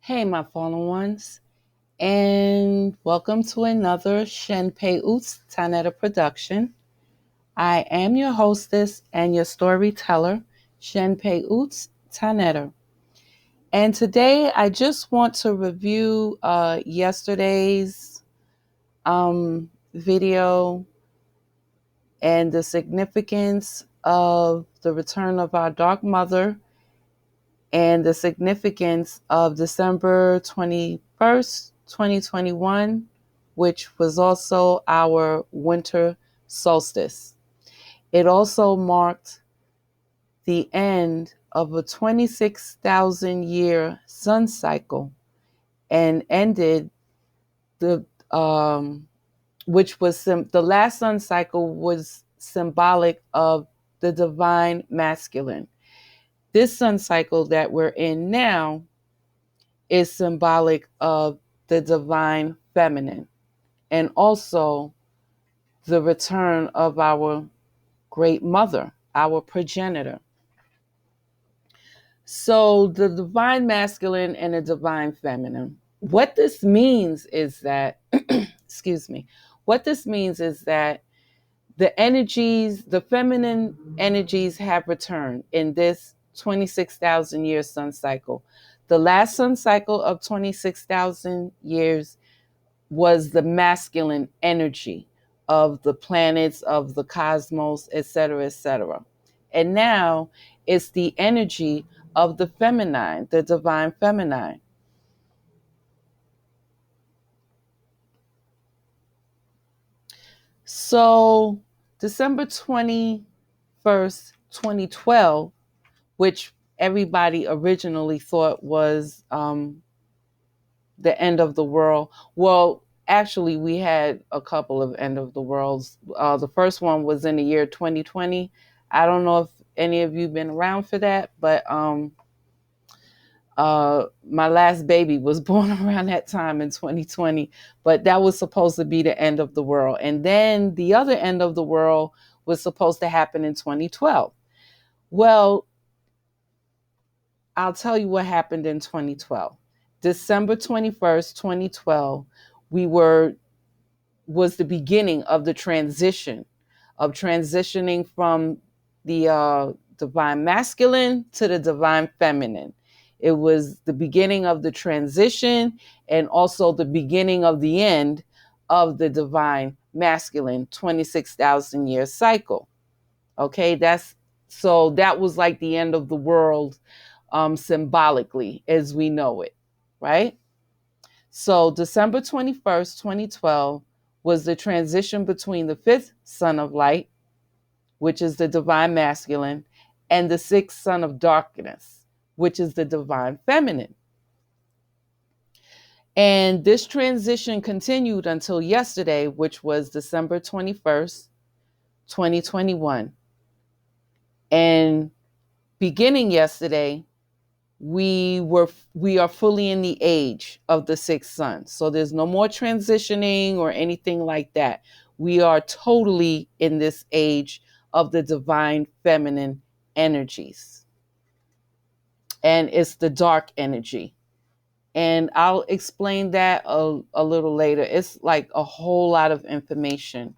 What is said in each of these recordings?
Hey, my fallen ones, and welcome to another Shen Pe Uts Taa-Neter production. I am your hostess and your storyteller, Shen Pe Uts Taa-Neter. And today I just want to review yesterday's video and the significance of the return of our Dark Mother and the significance of December 21st, 2021, which was also our winter solstice. It also marked the end of a 26,000 year sun cycle and ended the which was the last sun cycle was symbolic of the divine masculine. This sun cycle that we're in now is symbolic of the divine feminine and also the return of our great mother, our progenitor. So the divine masculine and the divine feminine. What this means is that, excuse me, what this means is that the energies, the feminine energies have returned in this 26,000 year sun cycle. The last sun cycle of 26,000 years was the masculine energy of the planets, of the cosmos, etc., etc. And now it's the energy of the feminine, the divine feminine. So December 21st, 2012, which everybody originally thought was the end of the world. Well, actually, we had a couple of end of the worlds. The first one was in the year 2020. I don't know if any of you been around for that, but my last baby was born around that time in 2020. But that was supposed to be the end of the world. And then the other end of the world was supposed to happen in 2012. Well, I'll tell you what happened in 2012. December 21st, 2012, was the beginning of the transition of transitioning from the divine masculine to the divine feminine. It was the beginning of the transition and also the beginning of the end of the divine masculine 26,000 year cycle. Okay, that was like the end of the world symbolically as we know it, right? So December 21st, 2012 was the transition between the fifth son of light, which is the divine masculine, and the sixth son of darkness, which is the divine feminine. And this transition continued until yesterday, which was December 21st, 2021. And beginning yesterday, we are fully in the age of the sixth son. So there's no more transitioning or anything like that. We are totally in this age of the divine feminine energies. And it's the dark energy. And I'll explain that a little later. It's like a whole lot of information.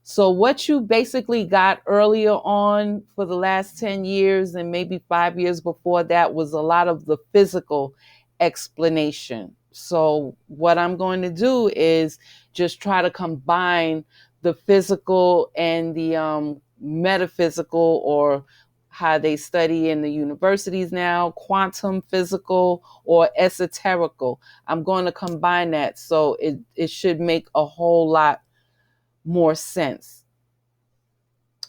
So what you basically got earlier on for the last 10 years and maybe 5 years before that was a lot of the physical explanation. So what I'm going to do is just try to combine the physical and the metaphysical, or how they study in the universities now, quantum physical or esoterical. I'm going to combine that so it should make a whole lot more sense.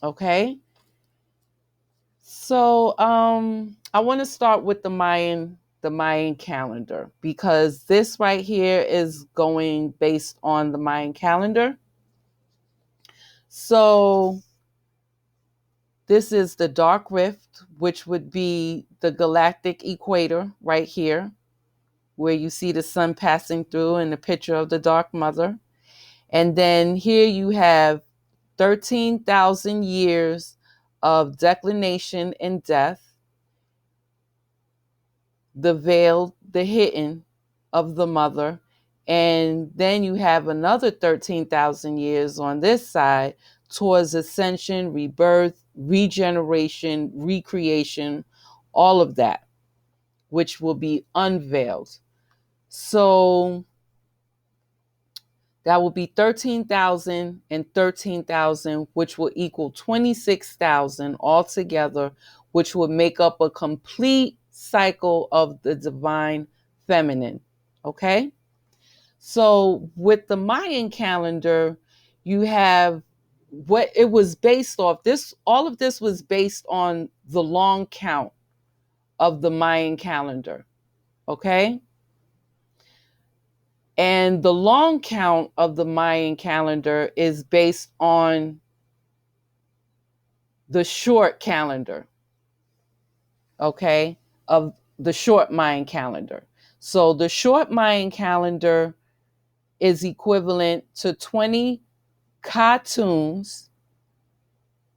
Okay. So I want to start with the Mayan calendar, because this right here is going based on the Mayan calendar. So this is the dark rift, which would be the galactic equator right here, where you see the sun passing through in the picture of the dark mother. And then here you have 13,000 years of declination and death, the veiled, the hidden, of the mother. And then you have another 13,000 years on this side towards ascension, rebirth, regeneration, recreation, all of that, which will be unveiled. So that will be 13,000 and 13,000, which will equal 26,000 altogether, which will make up a complete cycle of the divine feminine. Okay? So with the Mayan calendar, you have what it was based off. All of this was based on the long count of the Mayan calendar. Okay? And the long count of the Mayan calendar is based on the short calendar, okay, of the short Mayan calendar. So the short Mayan calendar is equivalent to 20 cartoons,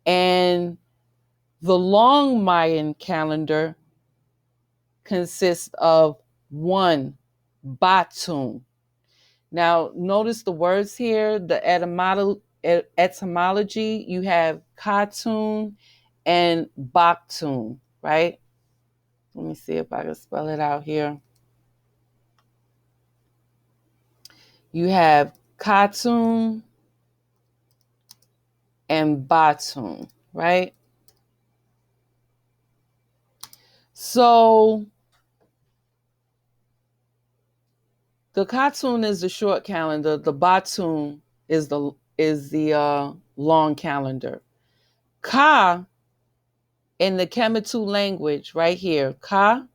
and the long Mayan calendar consists of one batun. Now, notice the words here, the etymology, you have Khatun and Baktun, right? Let me see if I can spell it out here. You have Khatun and Batun, right? So the Khatun is the short calendar, the Batun is the long calendar. Ka in the Kemetu language, right here, Ka,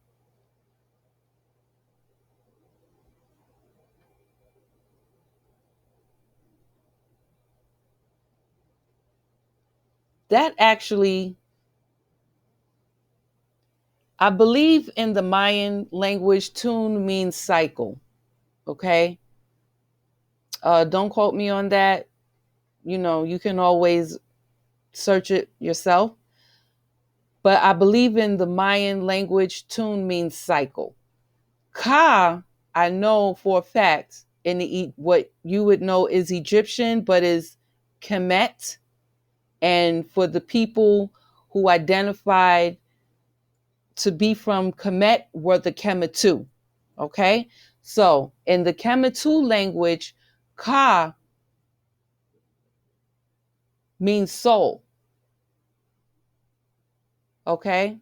that actually, I believe in the Mayan language, tune means cycle. Okay. Don't quote me on that. You can always search it yourself. But I believe in the Mayan language, tune means cycle. Ka, I know for a fact, what you would know is Egyptian, but is Kemet. And for the people who identified to be from Kemet were the Kemetu. Okay? So in the Kemetu language, Ka means soul. Okay?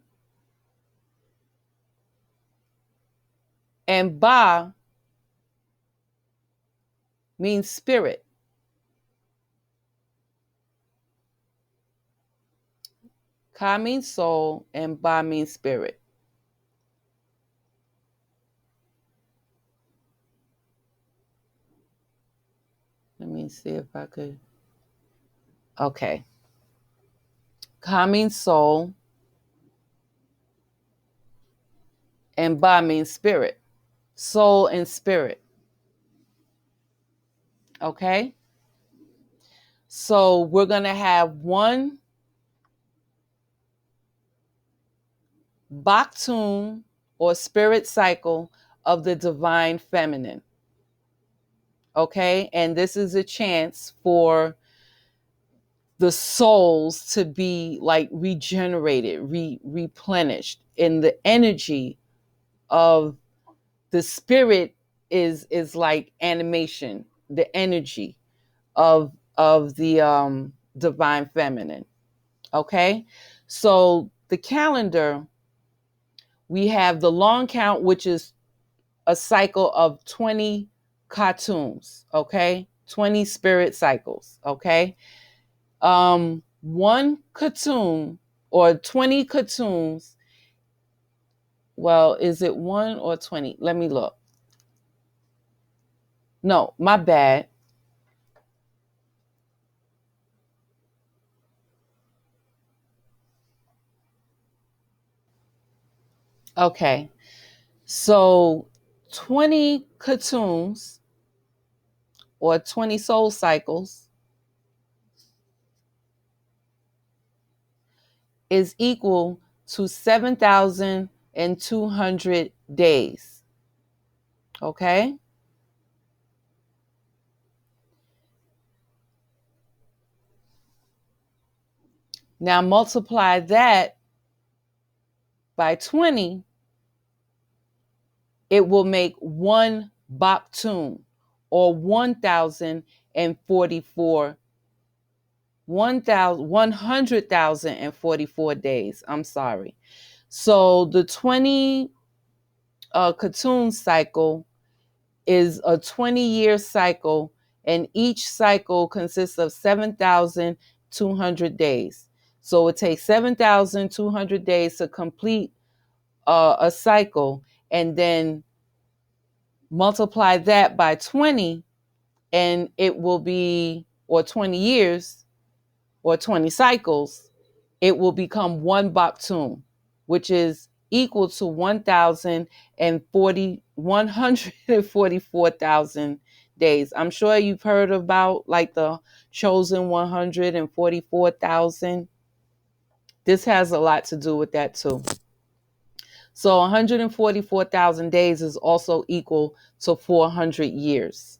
And Ba means spirit. Ka means soul and Ba means spirit. Let me see if I could. Okay. Ka means soul and Ba means spirit. Soul and spirit. Okay? So we're going to have one Baktun or spirit cycle of the divine feminine. Okay? And this is a chance for the souls to be like regenerated, replenished in the energy of the spirit is like animation, the energy of the divine feminine. Okay? So the calendar, we have the long count, which is a cycle of 20 cartoons, okay? 20 spirit cycles, okay? One cartoon or 20 cartoons, well, is it one or 20? Let me look. No, my bad. Okay. So 20 cartoons or 20 soul cycles is equal to 7,200 days. Okay? Now multiply that by 20, it will make one Pt.II, or 1,044 100,044 days. I'm sorry. So the 20 Pt.II cycle is a 20-year cycle, and each cycle consists of 7,200 days. So it takes 7,200 days to complete a cycle, and then multiply that by 20, and it will be, or 20 years, or 20 cycles, it will become one Pt.II, which is equal to 144,000 days. I'm sure you've heard about like the chosen 144,000. This has a lot to do with that too. So 144,000 days is also equal to 400 years.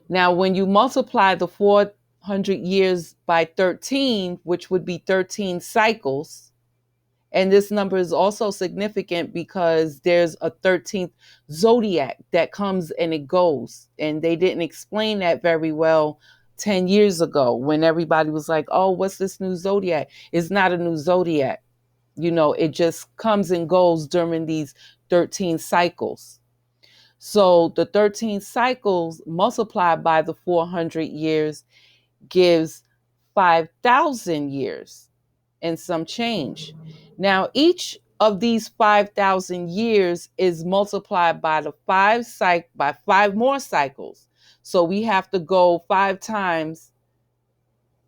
Now, when you multiply the 400 years by 13, which would be 13 cycles, and this number is also significant because there's a 13th zodiac that comes and it goes. And they didn't explain that very well 10 years ago when everybody was like, oh, what's this new zodiac? It's not a new zodiac. It just comes and goes during these 13 cycles. So the 13 cycles multiplied by the 400 years gives 5,000 years and some change. Now, each of these 5,000 years is multiplied by by five more cycles. So we have to go 5 times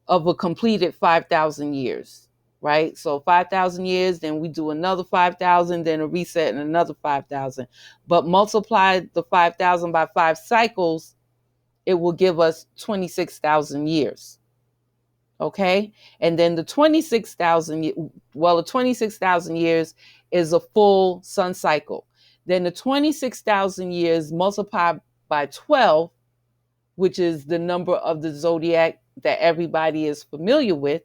of a completed 5,000 years, right? So 5,000 years, then we do another 5,000, then a reset and another 5,000. But multiply the 5,000 by 5 cycles, it will give us 26,000 years. Okay? And then the 26,000 years is a full sun cycle. Then the 26,000 years multiplied by 12, which is the number of the zodiac that everybody is familiar with,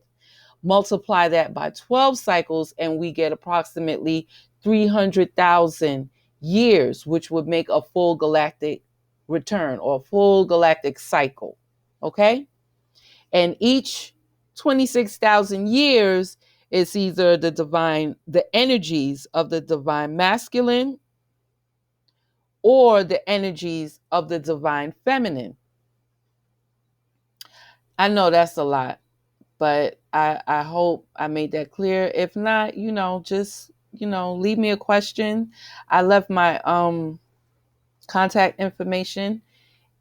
multiply that by 12 cycles, and we get approximately 300,000 years, which would make a full galactic return or full galactic cycle. Okay? And each 26,000 years is either the energies of the divine masculine or the energies of the divine feminine. I know that's a lot, but I hope I made that clear. If not, just, leave me a question. I left my contact information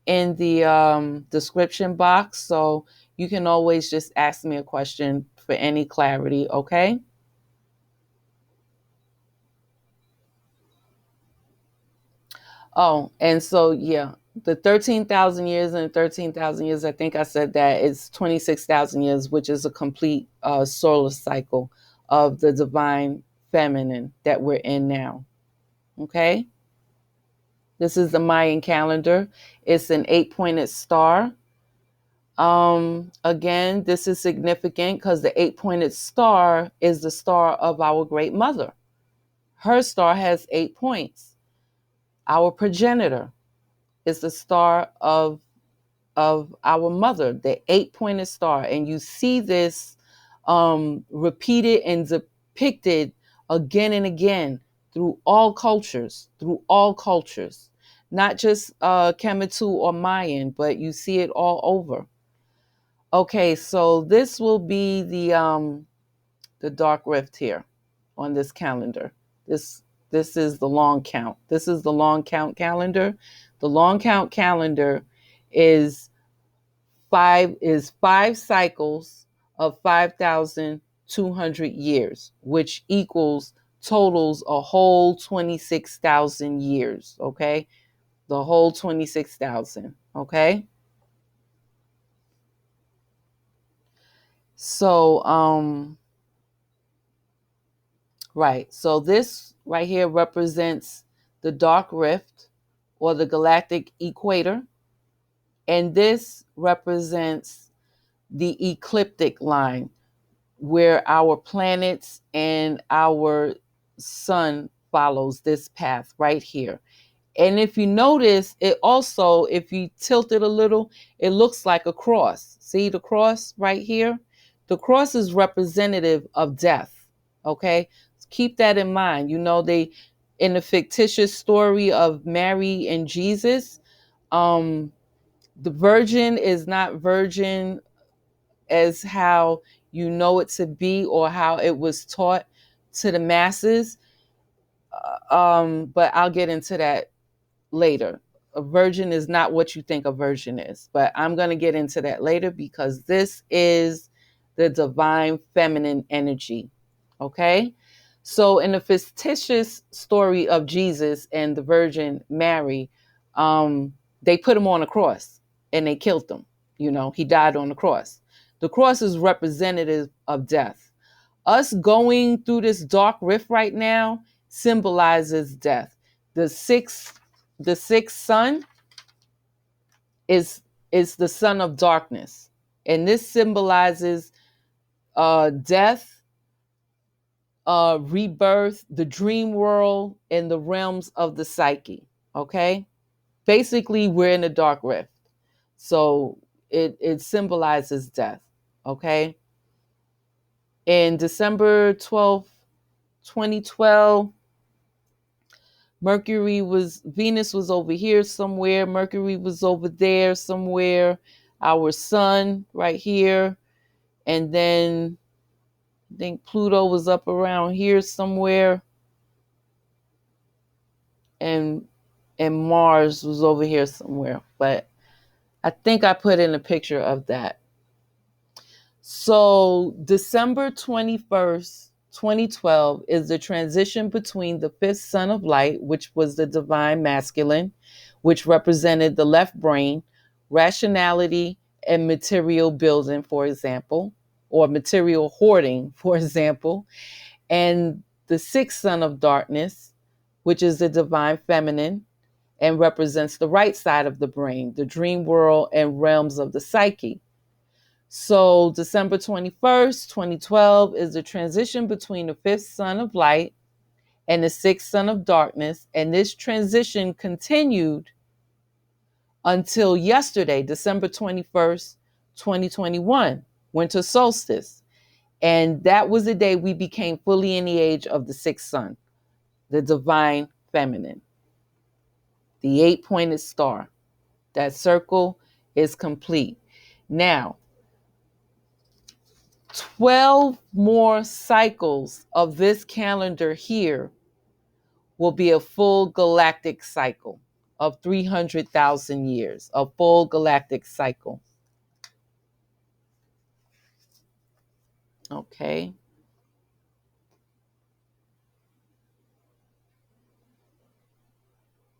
in the description box, so you can always just ask me a question for any clarity, okay? Oh, and so yeah, the 13,000 years and 13,000 years, I think I said that it's 26,000 years, which is a complete solar cycle of the divine feminine that we're in now. Okay? This is the Mayan calendar. It's an 8-pointed star. Again, this is significant because the 8-pointed star is the star of our great mother. Her star has 8 points. Our progenitor is the star of our mother, the 8-pointed star. And you see this repeated and depicted again and again through all cultures, not just Kemetu or Mayan, but you see it all over. Okay, so this will be the dark rift here on this calendar. This is the long count. This is the long count calendar. The long count calendar is five cycles of 5,200 years, which totals a whole 26,000 years. Okay, the whole 26,000. Okay, so right. So this right here represents the dark rift or the galactic equator. And this represents the ecliptic line where our planets and our sun follows this path right here. And if you notice, it also, if you tilt it a little, it looks like a cross. See the cross right here? The cross is representative of death. Okay? Keep that in mind. You know, they, in the fictitious story of Mary and Jesus, the virgin is not virgin as how you know it to be or how it was taught to the masses. But I'll get into that later. A virgin is not what you think a virgin is, but I'm going to get into that later because this is the divine feminine energy. Okay? So in the fictitious story of Jesus and the Virgin Mary, they put him on a cross and they killed him. You know, he died on the cross. The cross is representative of death. Us going through this dark rift right now symbolizes death. The sixth sun is the son of darkness, and this symbolizes death, rebirth, the dream world, and the realms of the psyche. Okay, basically we're in a dark rift, so it symbolizes death. Okay, in December 12th, 2012, Venus was over here somewhere. Mercury was over there somewhere. Our sun right here. And then I think Pluto was up around here somewhere. And Mars was over here somewhere. But I think I put in a picture of that. So December 21st, 2012 is the transition between the fifth son of light, which was the divine masculine, which represented the left brain, rationality, and material building, for example, or material hoarding, for example, and the sixth son of darkness, which is the divine feminine and represents the right side of the brain, the dream world and realms of the psyche. So December 21st, 2012 is the transition between the fifth son of light and the sixth son of darkness. And this transition continued until yesterday, December 21st, 2021, winter solstice. And that was the day we became fully in the age of the sixth sun, the divine feminine, the 8-pointed star. That circle is complete. Now, 12 more cycles of this calendar here will be a full galactic cycle of 300,000 years, a full galactic cycle. Okay.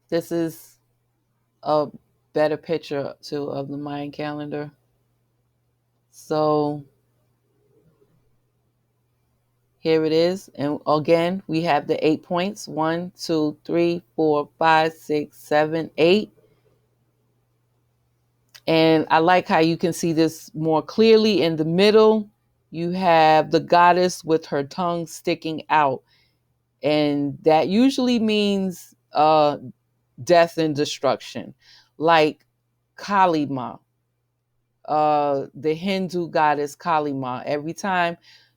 This is a better picture too of the Mayan calendar. So here it is. And again, we have the 8 points. 1, 2, 3, 4, 5, 6, 7, 8. And I like how you can see this more clearly in the middle. You have the goddess with her tongue sticking out. And that usually means death and destruction. Like Kali Ma, the Hindu goddess Kali Ma. Every time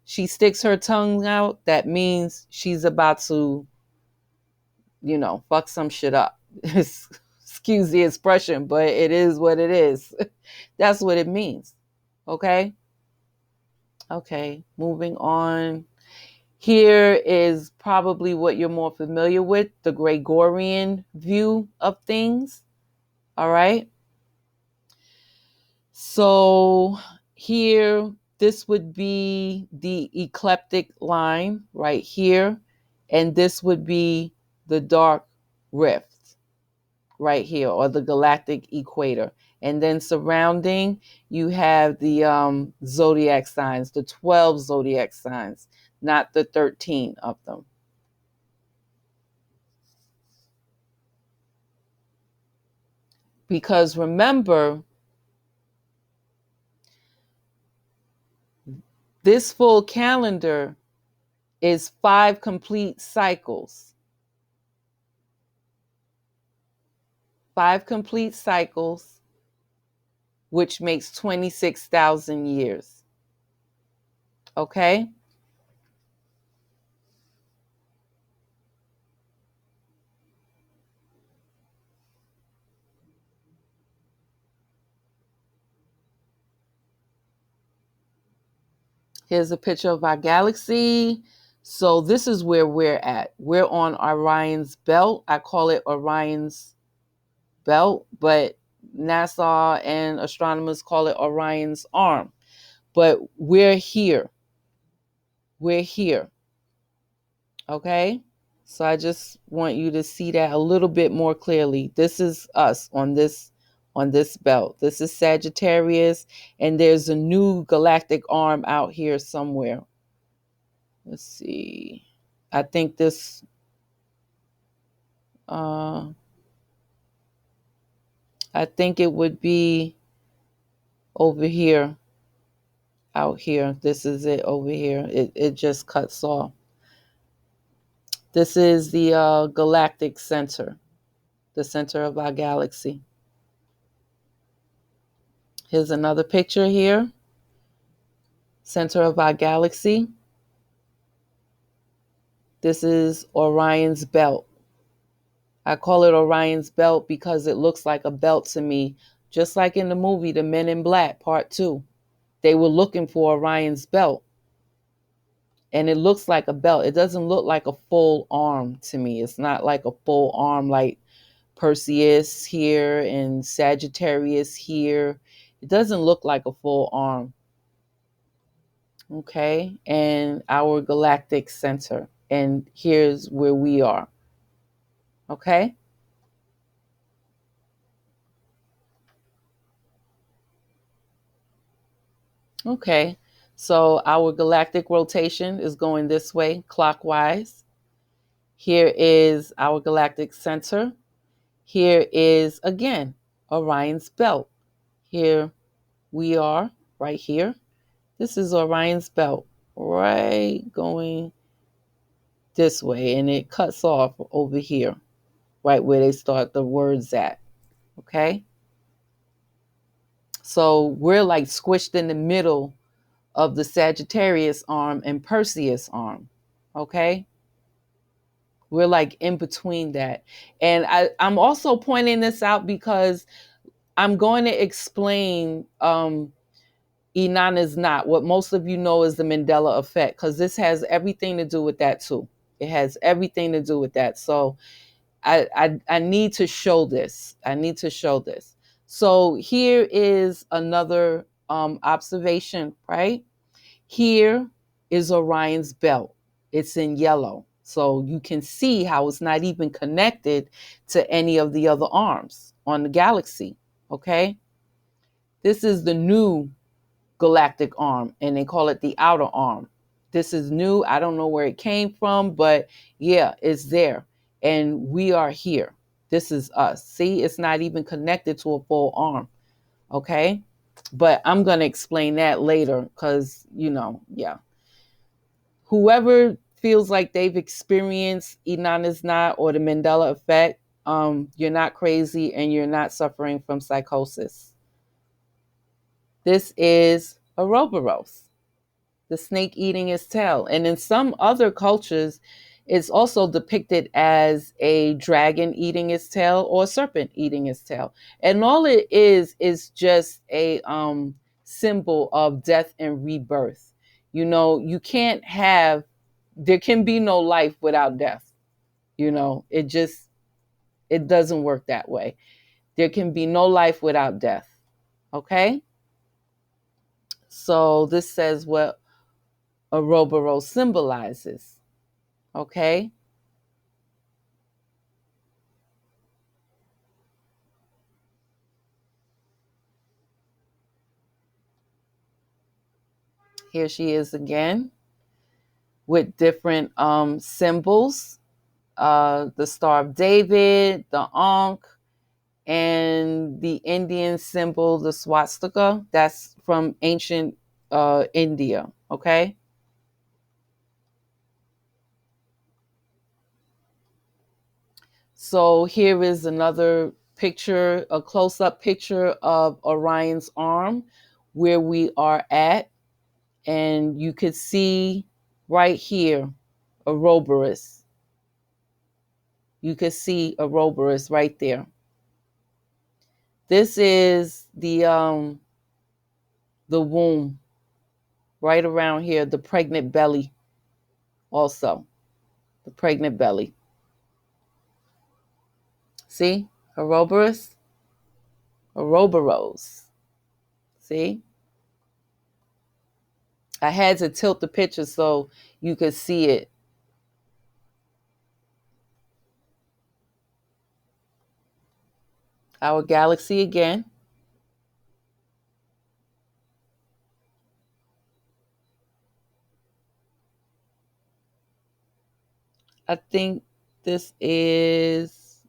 she sticks her tongue out, that means she's about to, fuck some shit up. Excuse the expression, but it is what it is. That's what it means. Okay? Okay, moving on. Here is probably what you're more familiar with, the Gregorian view of things. All right? So here, this would be the ecliptic line right here. And this would be the dark rift right here, or the galactic equator. And then surrounding, you have the zodiac signs, the 12 zodiac signs, not the 13 of them. Because remember, this full calendar is 5 complete cycles. 5 complete cycles, which makes 26,000 years. Okay? Here's a picture of our galaxy. So this is where we're at. We're on Orion's belt. I call it Orion's belt, but NASA and astronomers call it Orion's arm. But we're here. We're here. Okay? So I just want you to see that a little bit more clearly. This is us on this belt. This is Sagittarius, and there's a new galactic arm out here somewhere. Let's see. I think this I think it would be over here, out here. This is it over here. It just cuts off. This is the galactic center, the center of our galaxy. Here's another picture here. Center of our galaxy. This is Orion's belt. I call it Orion's belt because it looks like a belt to me, just like in the movie The Men in Black Part 2. They were looking for Orion's belt. And it looks like a belt. It doesn't look like a full arm to me. It's not like a full arm like Perseus here and Sagittarius here. It doesn't look like a full arm. Okay, and our galactic center. And here's where we are. Okay. Okay. So our galactic rotation is going this way, clockwise. Here is our galactic center. Here is, again, Orion's belt. Here we are, right here. This is Orion's belt, right going this way, and it cuts off over here, right where they start the words at. Okay? So we're like squished in the middle of the Sagittarius arm and Perseus arm. Okay? We're like in between that. And I'm also pointing this out because I'm going to explain Enon is not what most of you know is the Mandela effect, because this has everything to do with that too. It has everything to do with that. So I need to show this. I need to show this. So here is another observation, right? Here is Orion's belt. It's in yellow. So you can see how it's not even connected to any of the other arms on the galaxy. Okay. This is the new galactic arm, and they call it the outer arm. This is new. I don't know where it came from, but yeah, it's there. And we are here. This is us. See, it's not even connected to a full arm. Okay. But I'm going to explain that later because, yeah. Whoever feels like they've experienced Enon is not or the Mandela effect, you're not crazy and you're not suffering from psychosis. This is Ouroboros, the snake eating its tail. And in some other cultures, it's also depicted as a dragon eating its tail or a serpent eating its tail. And all it is just a symbol of death and rebirth. You can't have, there can be no life without death. It doesn't work that way. There can be no life without death. Okay? So this says what Ouroboros symbolizes. Okay? Here she is again with different symbols. The Star of David, the Ankh, And the Indian symbol, the swastika, that's from ancient India, okay? So here is another picture, a close-up picture of Orion's arm, where we are at. And you could see right here, Ouroboros. You could see Ouroboros right there. This is the womb, right around here, the pregnant belly also, the pregnant belly. See, Ouroboros, Ouroboros. See, I had to tilt the picture so you could see it. Our galaxy again. I think this is,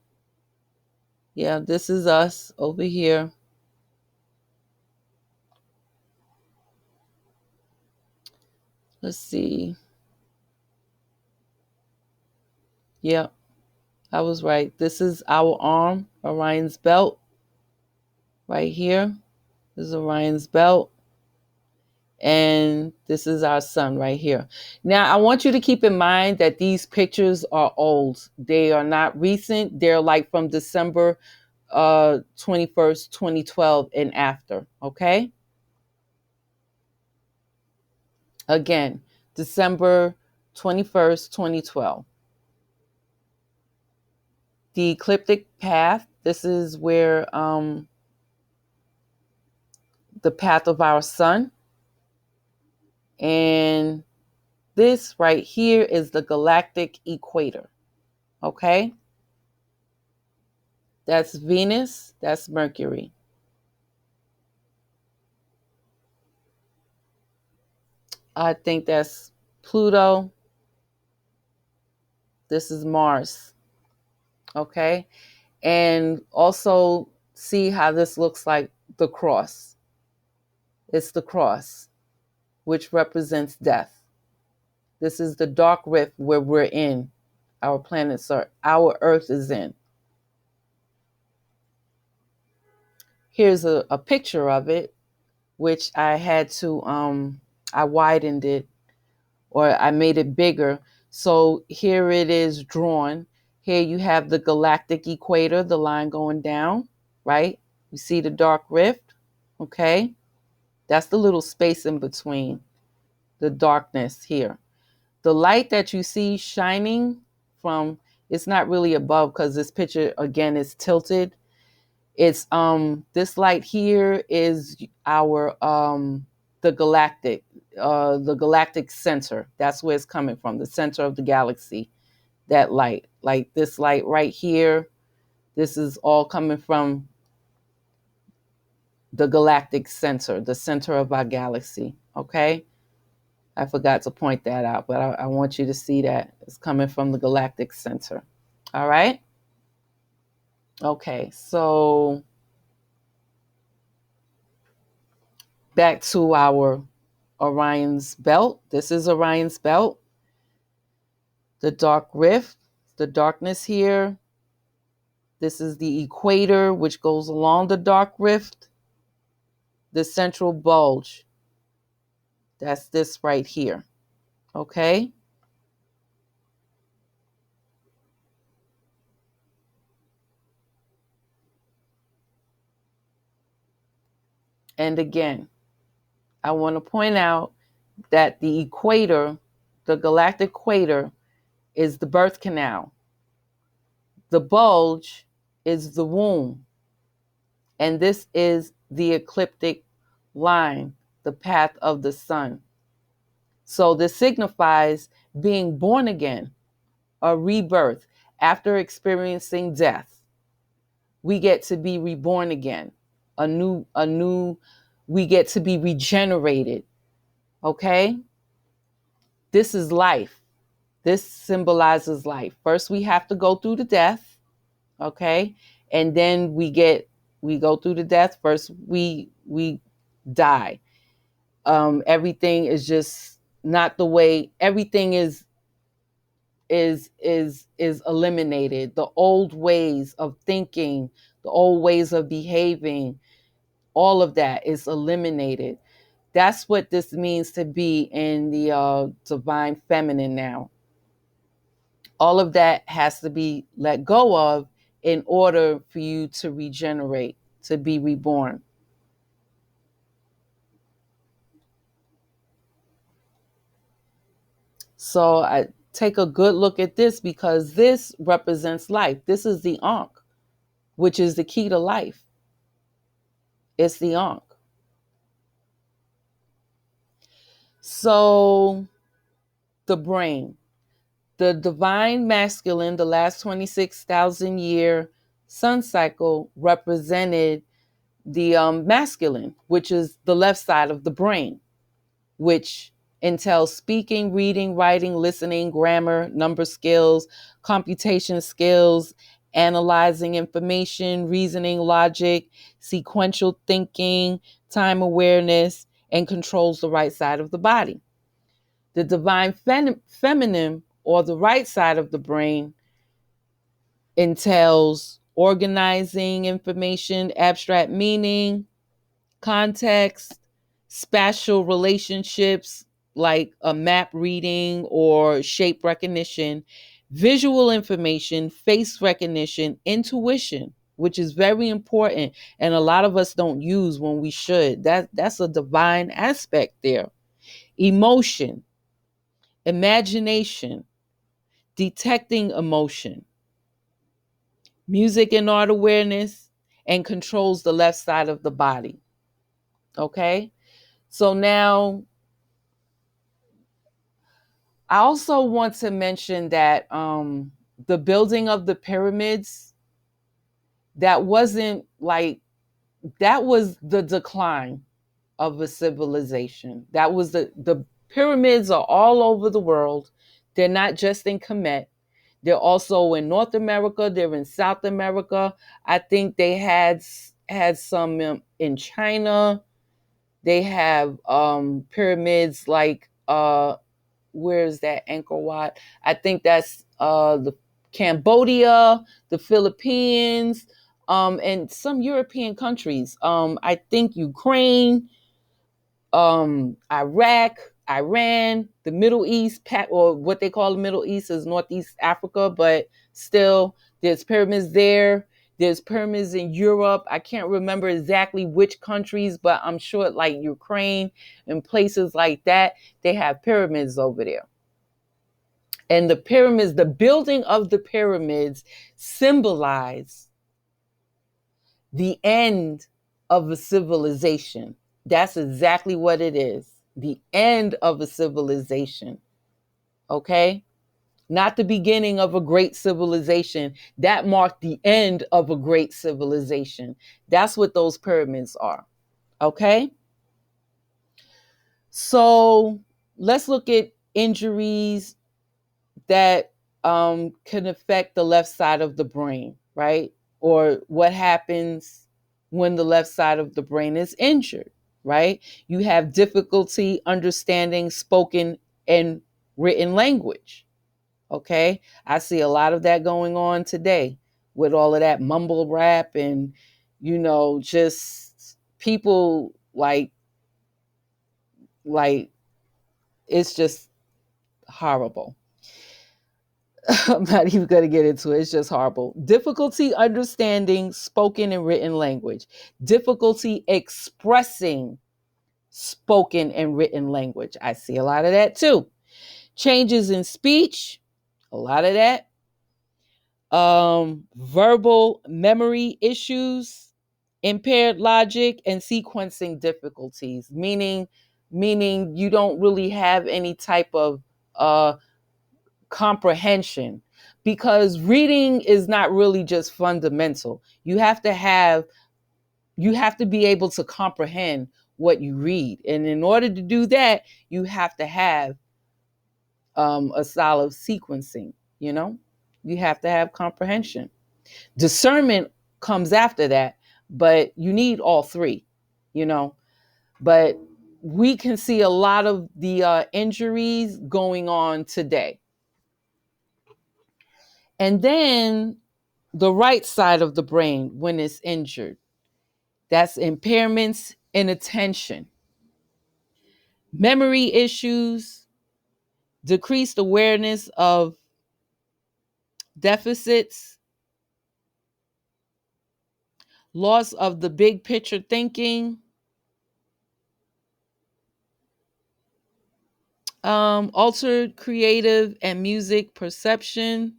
yeah, this is us over here. Let's see. Yep, I was right. This is our arm, Orion's belt, right here. This is Orion's belt. And this is our sun right here. Now, I want you to keep in mind that these pictures are old. They are not recent. They're like from December 21st, 2012 and after, okay? Again, December 21st, 2012. The ecliptic path, this is where the path of our sun. And this right here is the galactic equator, okay? That's Venus, that's Mercury. I think that's Pluto. This is Mars, okay? And also see how this looks like the cross. It's the cross, which represents death. This is the dark rift where we're in. Our planets are, our Earth is in. Here's a picture of it, which I had to, I widened it or I made it bigger. So here it is drawn. Here you have the galactic equator, the line going down, right? You see the dark rift, okay? That's the little space in between the darkness here. The light that you see shining from, it's not really above because this picture again is tilted. It's this light here is our the galactic center. That's where it's coming from, the center of the galaxy. That light, like this light right here, this is all coming from the galactic center, the center of our galaxy. Okay, I forgot to point that out, but I want you to see that it's coming from the galactic center. All right. Okay, so back to our Orion's belt. This is Orion's belt. The dark rift, the darkness here. This is the equator, which goes along the dark rift. The central bulge. That's this right here. Okay? And again, I want to point out that the equator, the galactic equator, is the birth canal. The bulge is the womb. And this is the ecliptic line, the path of the sun. So this signifies being born again, a rebirth. After experiencing death, we get to be reborn again. We get to be regenerated. Okay? This is life. This symbolizes life. First, we have to go through the death. Okay? and then we go through the death. First we die. Everything is just not the way. Everything is eliminated. The old ways of thinking, the old ways of behaving, all of that is eliminated. That's what this means to be in the divine feminine now. All of that has to be let go of in order for you to regenerate, to be reborn. So I take a good look at this, because this represents life. This is the Ankh, which is the key to life. It's the Ankh. So the brain, the divine masculine, the last 26,000 year sun cycle represented the masculine, which is the left side of the brain, which entails speaking, reading, writing, listening, grammar, number skills, computation skills, analyzing information, reasoning, logic, sequential thinking, time awareness, and controls the right side of the body. The divine feminine, or the right side of the brain, entails organizing information, abstract meaning, context, spatial relationships like a map reading or shape recognition, visual information, face recognition, intuition, which is very important and a lot of us don't use when we should. That's a divine aspect there. Emotion, imagination, detecting emotion, music and art awareness, and controls the left side of the body. Okay? So now I also want to mention that the building of the pyramids, that wasn't like, that was the decline of a civilization. That was the pyramids are all over the world. They're not just in Kemet. They're also in North America. They're in South America. I think they had some in China. They have pyramids like where is that, Angkor Wat? I think that's the Cambodia, the Philippines, and some European countries. I think Ukraine, Iraq, Iran, the Middle East, or what they call the Middle East is Northeast Africa, but still, there's pyramids there. There's pyramids in Europe. I can't remember exactly which countries, but I'm sure like Ukraine and places like that, they have pyramids over there. And the pyramids, the building of the pyramids symbolize the end of a civilization. That's exactly what it is. The end of a civilization. Okay? Not the beginning of a great civilization. That marked the end of a great civilization. That's what those pyramids are. Okay? So let's look at injuries that can affect the left side of the brain, right? Or what happens when the left side of the brain is injured, right? You have difficulty understanding spoken and written language, okay? I see a lot of that going on today with all of that mumble rap and, just people like it's just horrible. I'm not even going to get into it. It's just horrible. Difficulty understanding spoken and written language. Difficulty expressing spoken and written language. I see a lot of that too. Changes in speech. A lot of that. Verbal memory issues. Impaired logic and sequencing difficulties. Meaning you don't really have any type of comprehension, because reading is not really just fundamental. You have to be able to comprehend what you read, and in order to do that, you have to have a solid sequencing. You have to have comprehension. Discernment comes after that, but you need all three, you know. But we can see a lot of the injuries going on today. And then the right side of the brain, when it's injured, that's impairments in attention, memory issues, decreased awareness of deficits, loss of the big picture thinking, altered creative and music perception,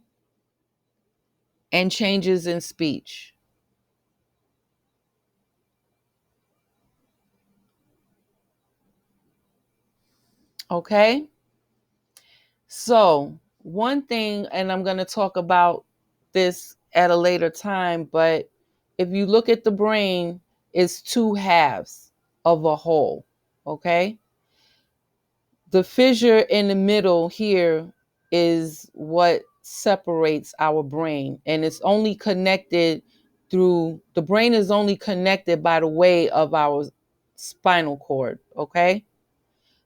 and changes in speech. Okay? So, one thing, and I'm going to talk about this at a later time, but if you look at the brain, it's two halves of a whole. Okay? The fissure in the middle here is what separates our brain, and it's only connected through the brain is only connected by the way of our spinal cord. Okay?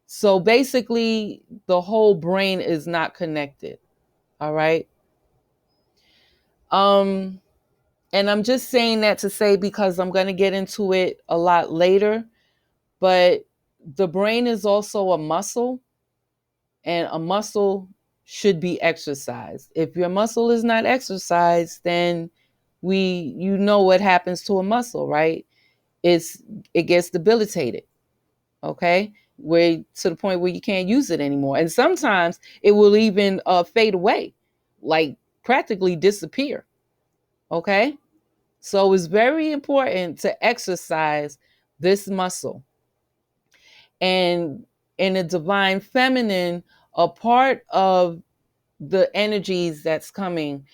So basically, the whole brain is not connected. All right. Um, and I'm just saying that to say, because I'm going to get into it a lot later, but the brain is also a muscle, and a muscle should be exercised. If your muscle is not exercised, then you know what happens to a muscle, right? It gets debilitated. Okay, where to the point where you can't use it anymore, and sometimes it will even fade away, like practically disappear. Okay, so it's very important to exercise this muscle. And in the divine feminine, a part of the energies that's coming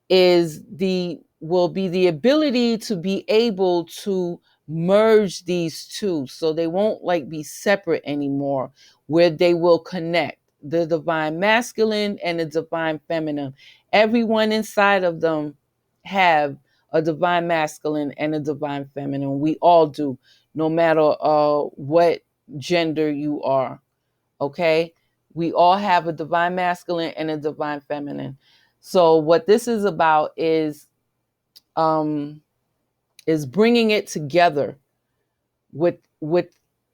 will be the ability to be able to merge these two, so they won't like be separate anymore, where they will connect the divine masculine and the divine feminine. Everyone inside of them have a divine masculine and a divine feminine. We all do, no matter what gender you are. Okay, we all have a divine masculine and a divine feminine. So what this is about um is bringing it together with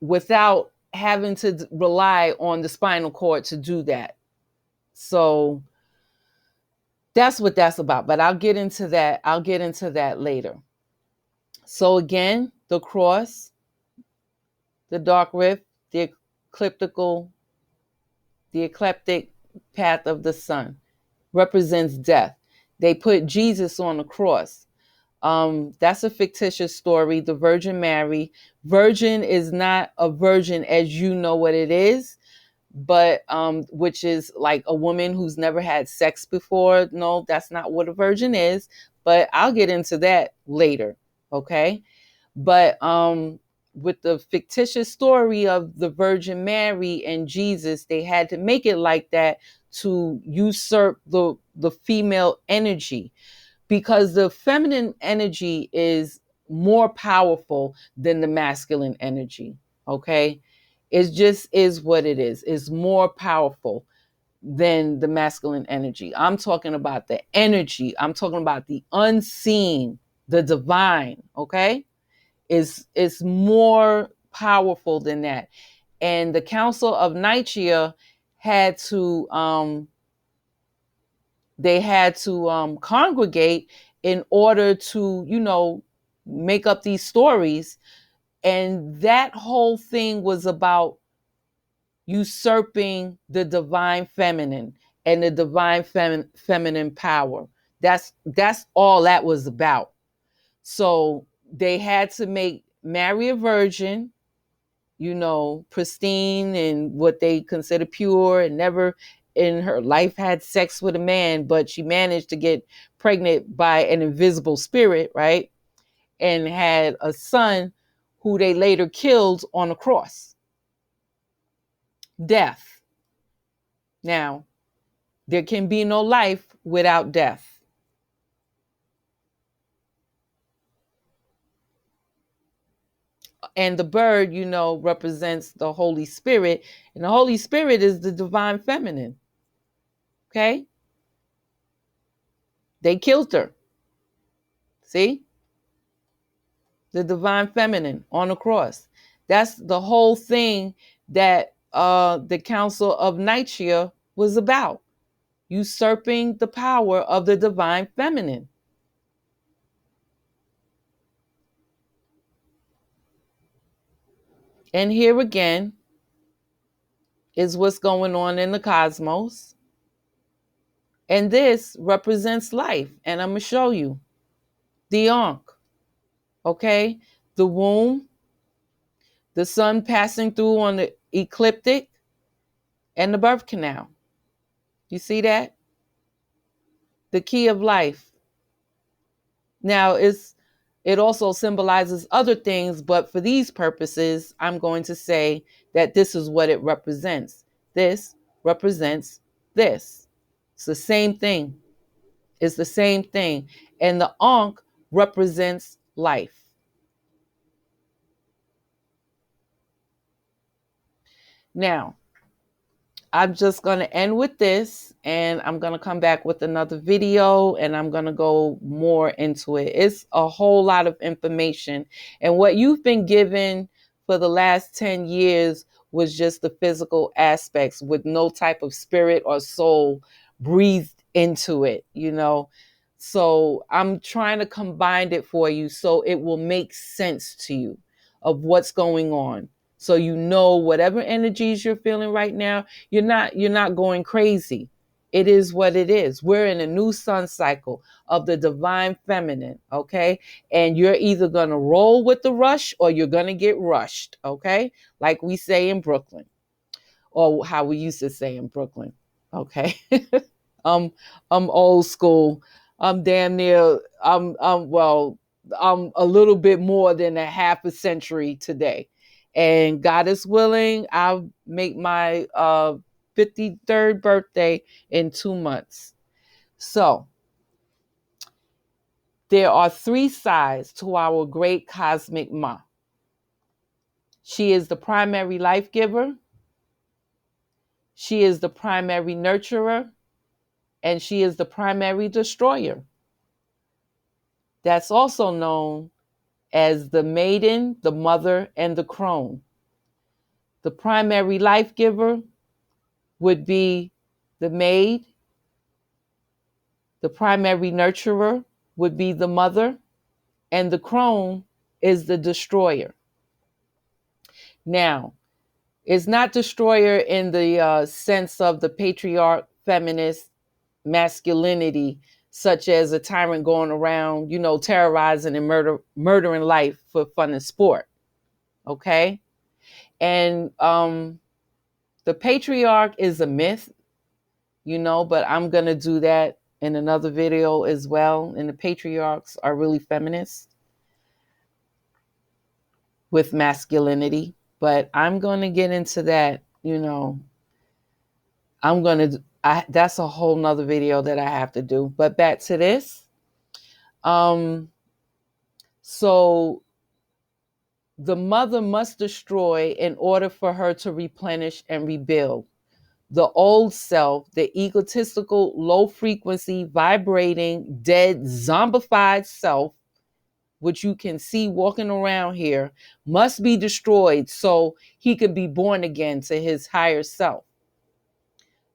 without having to rely on the spinal cord to do that. So that's what that's about, but I'll get into that later. So again, the cross, the dark rift, the ecliptical the eclectic path of the sun represents death. They put Jesus on the cross. That's a fictitious story. The Virgin Mary. Virgin is not a virgin as you know what it is, but which is like a woman who's never had sex before. No, that's not what a virgin is. But I'll get into that later. Okay. But with the fictitious story of the Virgin Mary and Jesus, they had to make it like that to usurp the female energy, because the feminine energy is more powerful than the masculine energy. Okay, it just is what it is. It's more powerful than the masculine energy. I'm talking about the energy. I'm talking about the unseen, the divine. Okay, is more powerful than that. And the Council of Nicaea had to congregate in order to, make up these stories. And that whole thing was about usurping the divine feminine and the divine feminine power. That's all that was about. So they had to make Mary a virgin, pristine and what they consider pure, and never in her life had sex with a man, but she managed to get pregnant by an invisible spirit, right? And had a son who they later killed on a cross. Death. Now, there can be no life without death. And the bird, represents the Holy Spirit. And the Holy Spirit is the divine feminine. Okay? They killed her. See? The divine feminine on the cross. That's the whole thing that the Council of Nicaea was about. Usurping the power of the divine feminine. And here again is what's going on in the cosmos. And this represents life. And I'm going to show you the Ankh. Okay? The womb, the sun passing through on the ecliptic, and the birth canal. You see that? The key of life. Now, it also symbolizes other things, but for these purposes, I'm going to say that this is what it represents. This represents this. It's the same thing. It's the same thing. And the Ankh represents life. Now, I'm just going to end with this, and I'm going to come back with another video, and I'm going to go more into it. It's a whole lot of information. And what you've been given for the last 10 years was just the physical aspects with no type of spirit or soul breathed into it, So I'm trying to combine it for you so it will make sense to you of what's going on. So whatever energies you're feeling right now, you're not going crazy. It is what it is. We're in a new sun cycle of the divine feminine, okay? And you're either going to roll with the rush or you're going to get rushed, okay? Like we say in Brooklyn, or how we used to say in Brooklyn, okay? I'm old school. I'm damn near I'm a little bit more than a half a century today. And God is willing, I'll make my 53rd birthday in 2 months. So there are 3 sides to our great cosmic Ma. She is the primary life giver. She is the primary nurturer. And she is the primary destroyer. That's also known as the maiden, the mother, and the crone. The primary life giver would be the maid. The primary nurturer would be the mother. And the crone is the destroyer. Now, it's not destroyer in the sense of the patriarch, feminist, masculinity, such as a tyrant going around, terrorizing and murdering life for fun and sport. Okay? And the patriarch is a myth, but I'm going to do that in another video as well. And the patriarchs are really feminists with masculinity. But I'm going to get into that, that's a whole nother video that I have to do. But back to this. So the mother must destroy in order for her to replenish and rebuild. The old self, the egotistical, low frequency, vibrating, dead, zombified self, which you can see walking around here, must be destroyed so he can be born again to his higher self.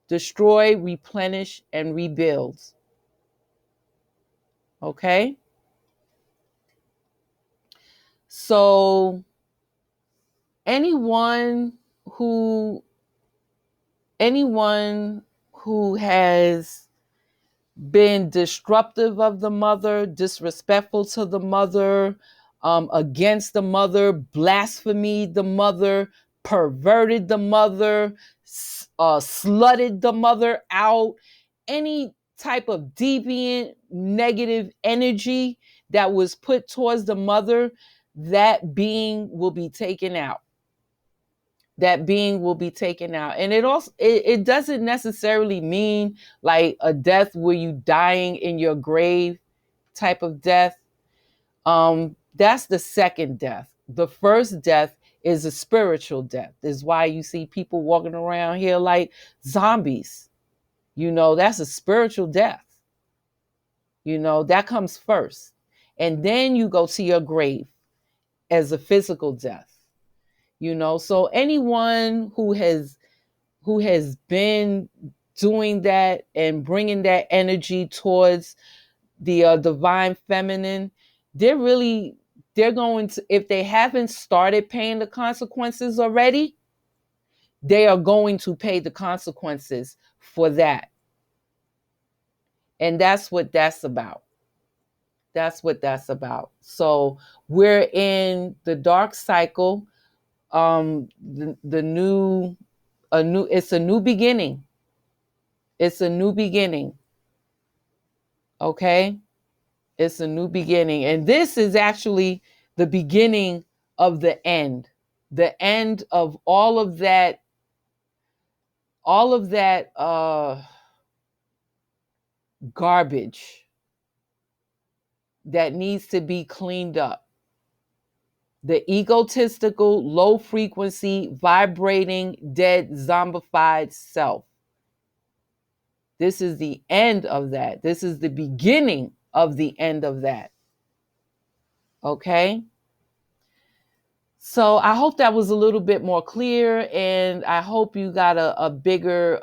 Destroy, replenish, and rebuild. Okay? So anyone who has been disruptive of the mother, disrespectful to the mother, against the mother, blasphemed the mother, perverted the mother, slutted the mother out, any type of deviant, negative energy that was put towards the mother, that being will be taken out. That being will be taken out. And it doesn't necessarily mean like a death where you dying in your grave type of death. That's the second death. The first death is a spiritual death. Is why you see people walking around here like zombies. That's a spiritual death. That comes first. And then you go to your grave as a physical death. So anyone who has been doing that and bringing that energy towards the divine feminine, they're going to, if they haven't started paying the consequences already, they are going to pay the consequences for that. And that's what that's about. That's what that's about. So we're in the dark cycle. The new a new It's a new beginning. It's a new beginning. Okay? It's a new beginning. And this is actually the beginning of the end. The end of all of that garbage that needs to be cleaned up. The egotistical, low frequency, vibrating, dead, zombified self. This is the end of that. This is the beginning of the end of that. Okay? So I hope that was a little bit more clear, and I hope you got a bigger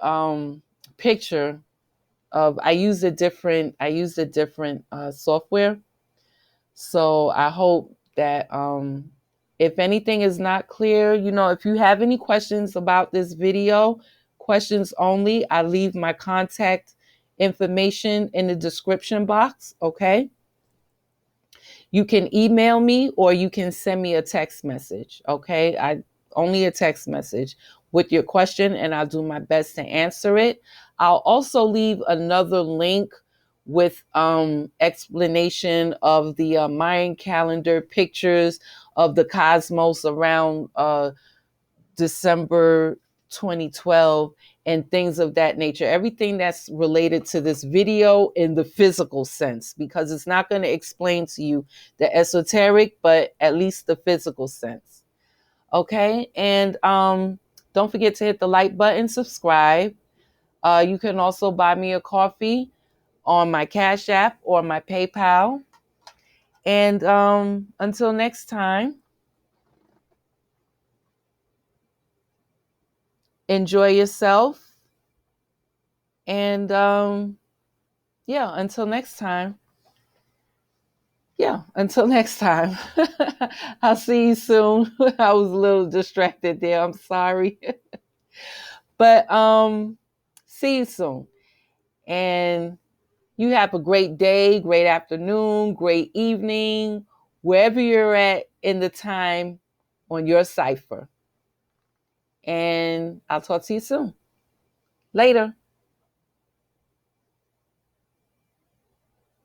picture of. I used a different software. So I hope that if anything is not clear, if you have any questions about this video, questions only, I leave my contact information in the description box. Okay. You can email me or you can send me a text message. Okay. Only a text message with your question, and I'll do my best to answer it. I'll also leave another link with explanation of the Mayan calendar, pictures of the cosmos around December 2012, and things of that nature. Everything that's related to this video in the physical sense, because it's not going to explain to you the esoteric, but at least the physical sense. Okay, and don't forget to hit the like button, subscribe. You can also buy me a coffee on my Cash App or my PayPal. And until next time, enjoy yourself. And yeah, until next time. Yeah, until next time. I'll see you soon. I was a little distracted there. I'm sorry. But see you soon. And you have a great day, great afternoon, great evening, wherever you're at in the time on your cipher. And I'll talk to you soon. Later.